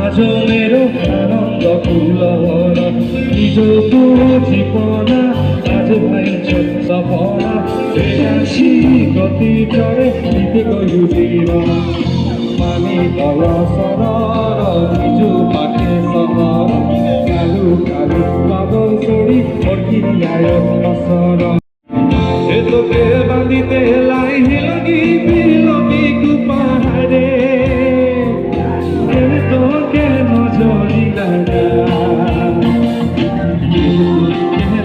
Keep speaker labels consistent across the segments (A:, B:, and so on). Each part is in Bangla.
A: আজমেরো আনন্দ ফুলহর নিজ জীবনা আজ ভাই সপনা বেশি গতি চড়ে দিতে গয়ু জীবন মানি বল সরর নিজু পাখে সহর কালু কালু বাদল সরি অর্কি ন্যায় অসর এ তোকে বাঁধিতে লাই হিলগি বিলগি কুপাহারে তোকে নজরি লাগা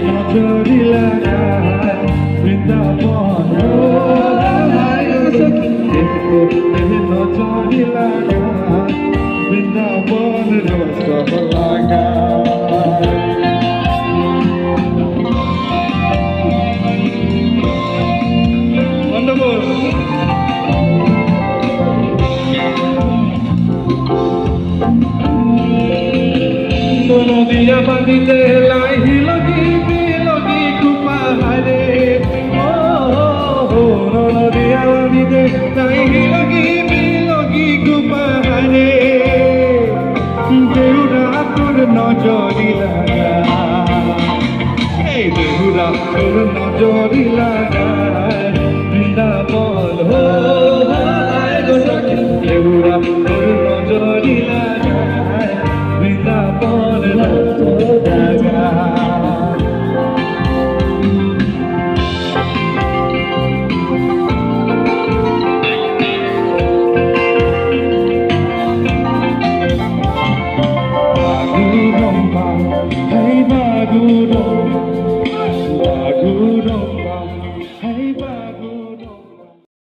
A: নজরি লাগা বৃন্দাবন নজরি লাগা বৃন্দাবন রস লাগা নদিয়া বাঁধিতে লাই হিলগি বিলগি কুপাহারে নদিয়া বাঁধিতে লাই হিলগি বিলগি কুপাহারে দেউরা তোর নজরি লাগা এই দেউরা তোর নজরি লাগা বৃন্দাবন দেউরা তোর নজরি লাগা বৃন্দাবন জাগা বাদু রম্বা